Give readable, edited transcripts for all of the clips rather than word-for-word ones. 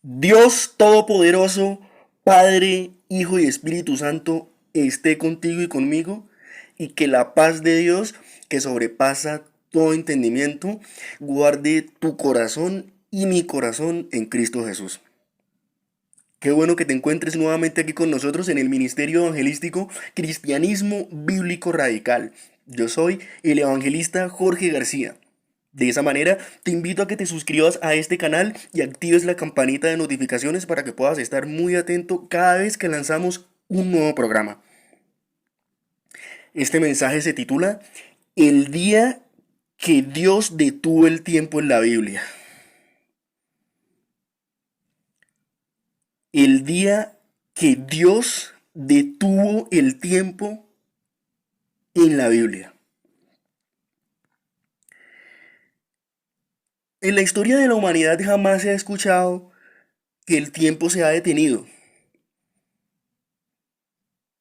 Dios Todopoderoso, Padre, Hijo y Espíritu Santo, esté contigo y conmigo, y que la paz de Dios, que sobrepasa todo entendimiento, guarde tu corazón y mi corazón en Cristo Jesús. Qué bueno que te encuentres nuevamente aquí con nosotros en el Ministerio Evangelístico Cristianismo Bíblico Radical. Yo soy el evangelista Jorge García. De esa manera, te invito a que te suscribas a este canal y actives la campanita de notificaciones para que puedas estar muy atento cada vez que lanzamos un nuevo programa. Este mensaje se titula El día que Dios detuvo el tiempo en la Biblia. El día que Dios detuvo el tiempo en la Biblia. En la historia de la humanidad jamás se ha escuchado que el tiempo se ha detenido.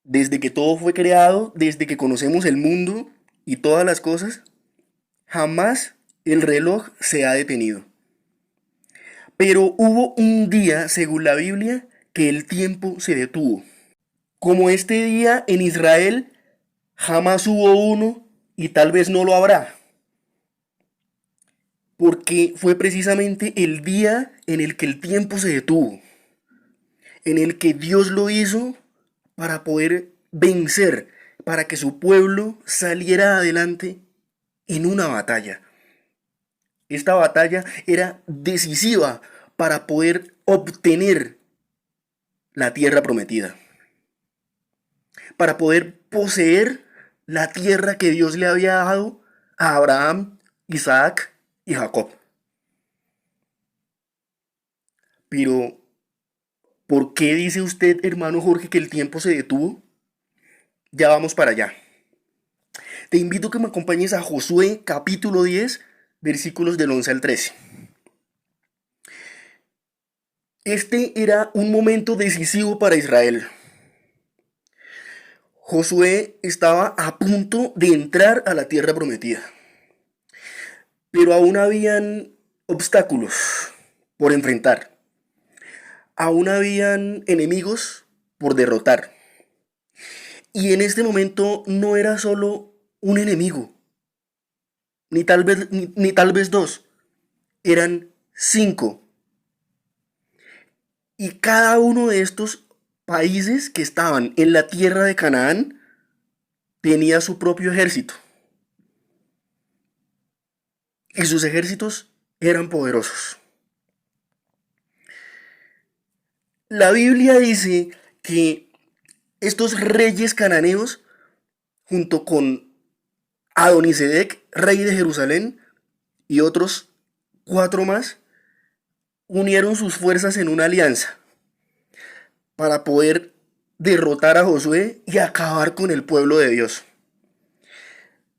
Desde que todo fue creado, desde que conocemos el mundo y todas las cosas, jamás el reloj se ha detenido. Pero hubo un día, según la Biblia, que el tiempo se detuvo. Como este día en Israel, jamás hubo uno y tal vez no lo habrá. Porque fue precisamente el día en el que el tiempo se detuvo. En el que Dios lo hizo para poder vencer, para que su pueblo saliera adelante en una batalla. Esta batalla era decisiva para poder obtener la tierra prometida, para poder poseer la tierra que Dios le había dado a Abraham, Isaac y Jacob. Pero, ¿por qué dice usted, hermano Jorge, que el tiempo se detuvo? Ya vamos para allá. Te invito a que me acompañes a Josué capítulo 10, versículos del 11 al 13. Este era un momento decisivo para Israel. Josué estaba a punto de entrar a la tierra prometida, pero aún habían obstáculos por enfrentar, aún habían enemigos por derrotar. Y en este momento no era solo un enemigo, ni tal vez dos, eran cinco. Y cada uno de estos países que estaban en la tierra de Canaán tenía su propio ejército. Y sus ejércitos eran poderosos. La Biblia dice que estos reyes cananeos, junto con Adonisedec, rey de Jerusalén, y otros cuatro más, unieron sus fuerzas en una alianza para poder derrotar a Josué y acabar con el pueblo de Dios.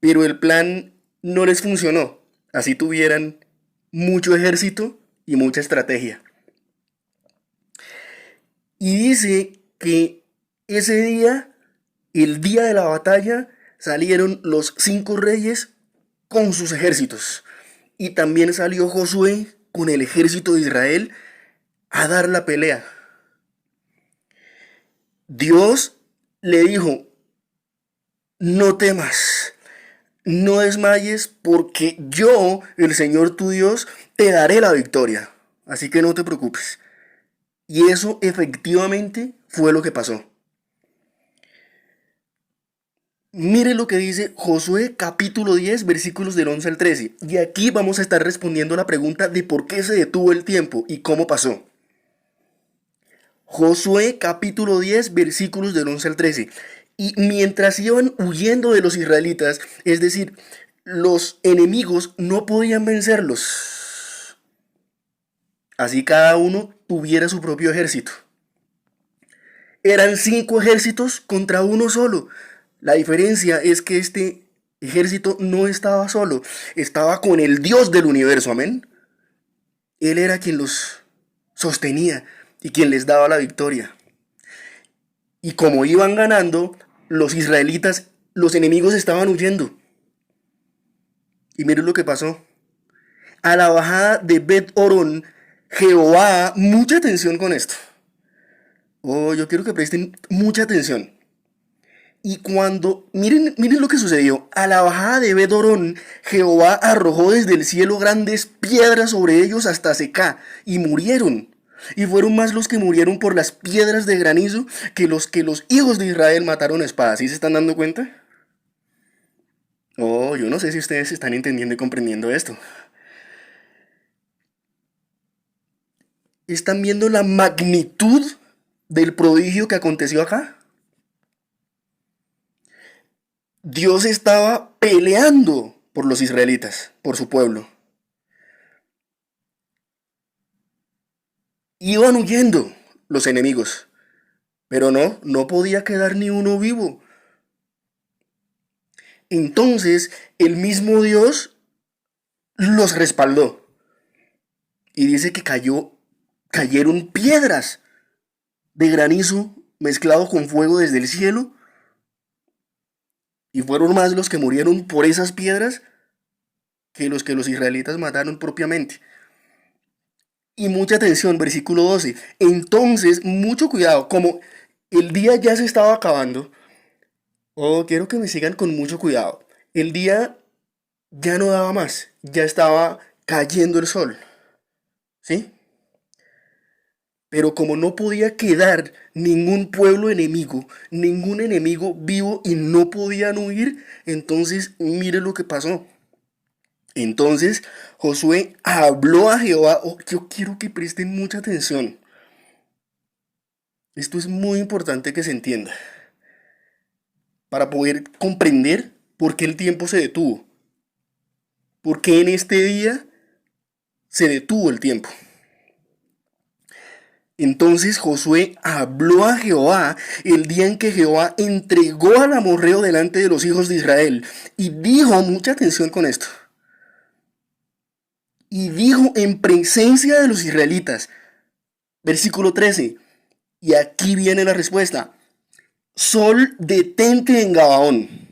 Pero el plan no les funcionó. Así tuvieran mucho ejército y mucha estrategia. Y dice que ese día, el día de la batalla, salieron los cinco reyes con sus ejércitos. Y también salió Josué con el ejército de Israel a dar la pelea. Dios le dijo, no temas, no desmayes, porque yo, el Señor tu Dios, te daré la victoria. Así que no te preocupes. Y eso efectivamente fue lo que pasó. Mire lo que dice Josué capítulo 10 versículos del 11 al 13. Y aquí vamos a estar respondiendo a la pregunta de por qué se detuvo el tiempo y cómo pasó. Josué capítulo 10 versículos del 11 al 13. Y mientras iban huyendo de los israelitas, es decir, los enemigos no podían vencerlos. Así cada uno tuviera su propio ejército. Eran cinco ejércitos contra uno solo. La diferencia es que este ejército no estaba solo, estaba con el Dios del universo, amén. Él era quien los sostenía y quien les daba la victoria. Y como iban ganando, los israelitas, los enemigos estaban huyendo. Y miren lo que pasó. A la bajada de Bet Orón Jehová, mucha atención con esto. Oh, yo quiero que presten mucha atención. Y cuando, miren lo que sucedió, a la bajada de Bedorón, Jehová arrojó desde el cielo grandes piedras sobre ellos hasta Secá, y murieron. Y fueron más los que murieron por las piedras de granizo que los hijos de Israel mataron a espada. ¿Sí se están dando cuenta? Oh, yo no sé si ustedes están entendiendo y comprendiendo esto. ¿Están viendo la magnitud del prodigio que aconteció acá? Dios estaba peleando por los israelitas, por su pueblo. Iban huyendo los enemigos, pero no podía quedar ni uno vivo. Entonces el mismo Dios los respaldó y dice que cayeron piedras de granizo mezclado con fuego desde el cielo, y fueron más los que murieron por esas piedras que los israelitas mataron propiamente. Y mucha atención, versículo 12. Entonces, mucho cuidado, como el día ya se estaba acabando. Oh, quiero que me sigan con mucho cuidado. El día ya no daba más, ya estaba cayendo el sol, ¿sí? Pero como no podía quedar ningún enemigo vivo y no podían huir, entonces mire lo que pasó. Entonces Josué habló a Jehová. Oh, yo quiero que presten mucha atención. Esto es muy importante que se entienda para poder comprender por qué el tiempo se detuvo. Por qué en este día se detuvo el tiempo. Entonces Josué habló a Jehová el día en que Jehová entregó al amorreo delante de los hijos de Israel. Y dijo, mucha atención con esto, y dijo en presencia de los israelitas, versículo 13, y aquí viene la respuesta: Sol, detente en Gabaón,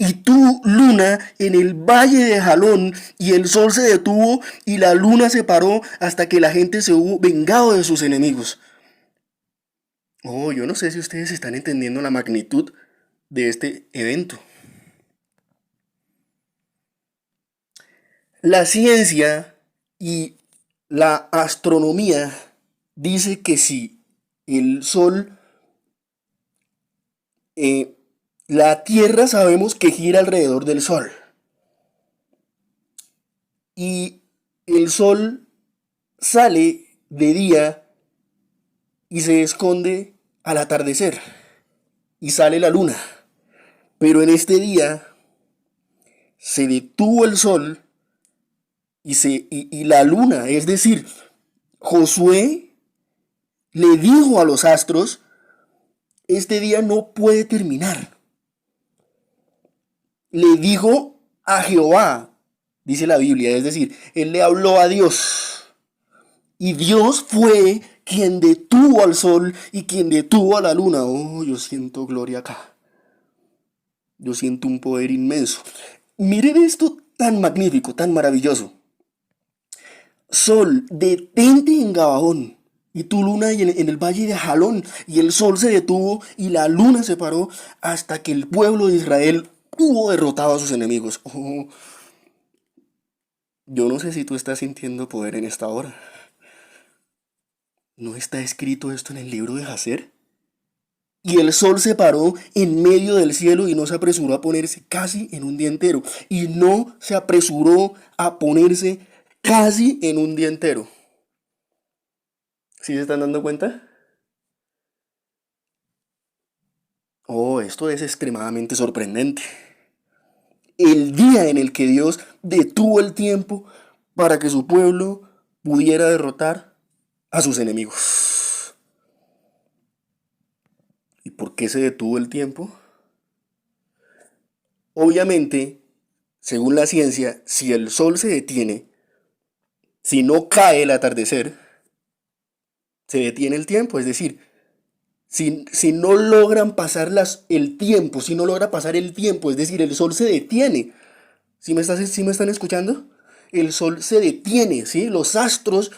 y tú, luna, en el valle de Jalón. Y el sol se detuvo y la luna se paró hasta que la gente se hubo vengado de sus enemigos. Oh, yo no sé si ustedes están entendiendo la magnitud de este evento. La ciencia y la astronomía dice que si el sol, eh, la Tierra sabemos que gira alrededor del sol, y el sol sale de día y se esconde al atardecer y sale la luna. Pero en este día se detuvo el sol y la luna, es decir, Josué le dijo a los astros: este día no puede terminar. Le dijo a Jehová, dice la Biblia, es decir, él le habló a Dios. Y Dios fue quien detuvo al sol y quien detuvo a la luna. Oh, yo siento gloria acá. Yo siento un poder inmenso. Miren esto tan magnífico, tan maravilloso. Sol, detente en Gabaón, y tu luna en el valle de Jalón. Y el sol se detuvo y la luna se paró hasta que el pueblo de Israel hubo derrotado a sus enemigos. Oh, yo no sé si tú estás sintiendo poder en esta hora. ¿No está escrito esto en el libro de Jacer? Y el sol se paró en medio del cielo y no se apresuró a ponerse casi en un día entero. Y no se apresuró a ponerse casi en un día entero. ¿Sí se están dando cuenta? Oh, esto es extremadamente sorprendente. El día en el que Dios detuvo el tiempo para que su pueblo pudiera derrotar a sus enemigos. ¿Y por qué se detuvo el tiempo? Obviamente, según la ciencia, si el sol se detiene, si no cae el atardecer, se detiene el tiempo. Es decir, si no logran pasar el tiempo, si no logra pasar el tiempo, es decir, el sol se detiene. ¿Sí me están escuchando? El sol se detiene, ¿sí? Los astros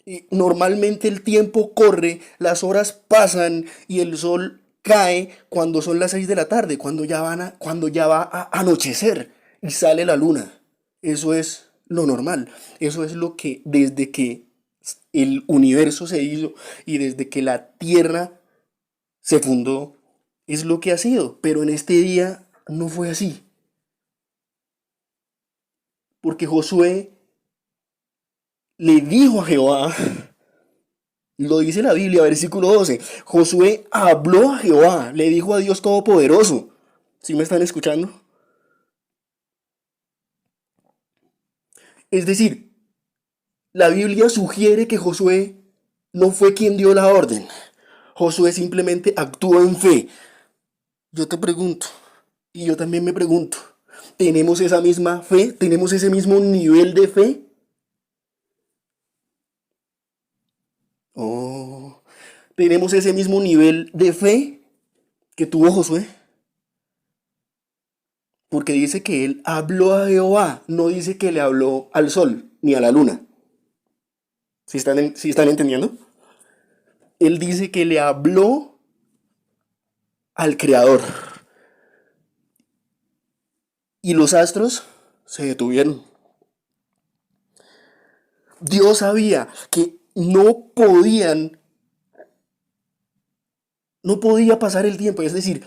Y normalmente el tiempo corre, las horas pasan y el sol cae cuando son las 6 de la tarde, cuando ya va a anochecer y sale la luna. Eso es lo normal. Eso es lo que desde que el universo se hizo y desde que la Tierra se fundó, es lo que ha sido. Pero en este día no fue así. Porque Josué le dijo a Jehová, lo dice la Biblia, versículo 12. Josué habló a Jehová, le dijo a Dios Todopoderoso. ¿Sí me están escuchando? Es decir, la Biblia sugiere que Josué no fue quien dio la orden. Josué simplemente actuó en fe. Yo te pregunto, y yo también me pregunto, ¿tenemos esa misma fe? ¿Tenemos ese mismo nivel de fe? Oh, ¿tenemos ese mismo nivel de fe que tuvo Josué? Porque dice que él habló a Jehová, no dice que le habló al sol ni a la luna. ¿Sí están entendiendo? Él dice que le habló al Creador. Y los astros se detuvieron. Dios sabía que no podía pasar el tiempo. Es decir,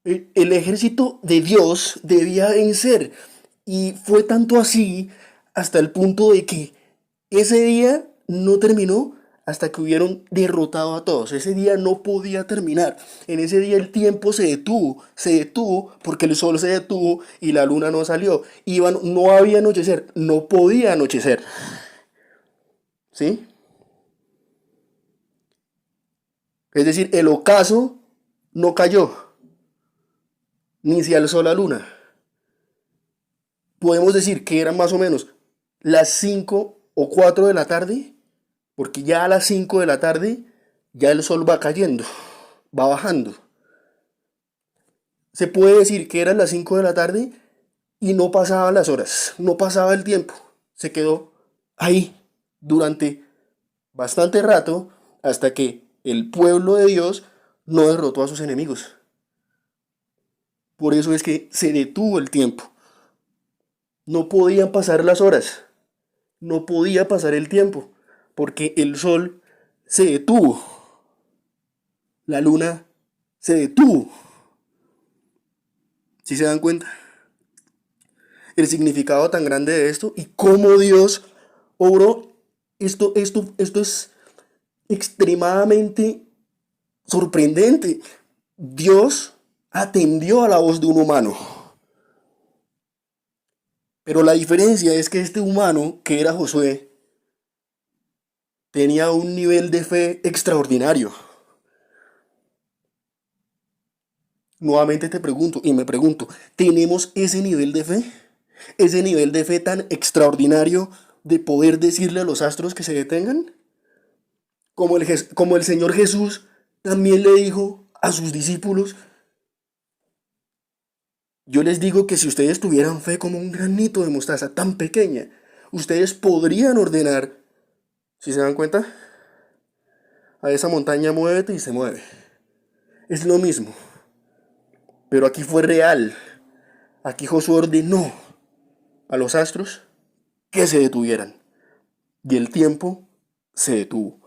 el ejército de Dios debía vencer. Y fue tanto así hasta el punto de que ese día no terminó hasta que hubieron derrotado a todos. Ese día no podía terminar. En ese día el tiempo se detuvo porque el sol se detuvo y la luna no salió. No había anochecer, no podía anochecer. ¿Sí? Es decir, el ocaso no cayó, ni se alzó la luna. Podemos decir que eran más o menos las 5 o 4 de la tarde, porque ya a las 5 de la tarde ya el sol va cayendo, va bajando. Se puede decir que eran las 5 de la tarde y no pasaban las horas, no pasaba el tiempo. Se quedó ahí durante bastante rato hasta que el pueblo de Dios no derrotó a sus enemigos. Por eso es que se detuvo el tiempo. No podían pasar las horas, no podía pasar el tiempo, porque el sol se detuvo, la luna se detuvo. ¿Sí se dan cuenta? El significado tan grande de esto y cómo Dios obró. Esto es extremadamente sorprendente. Dios atendió a la voz de un humano. Pero la diferencia es que este humano, que era Josué, tenía un nivel de fe extraordinario. Nuevamente te pregunto y me pregunto, ¿tenemos ese nivel de fe? Ese nivel de fe tan extraordinario de poder decirle a los astros que se detengan. Como el Señor Jesús también le dijo a sus discípulos, yo les digo que si ustedes tuvieran fe como un granito de mostaza tan pequeña, ustedes podrían ordenar, si se dan cuenta, a esa montaña muévete y se mueve. Es lo mismo, pero aquí fue real. Aquí Josué ordenó a los astros que se detuvieran y el tiempo se detuvo.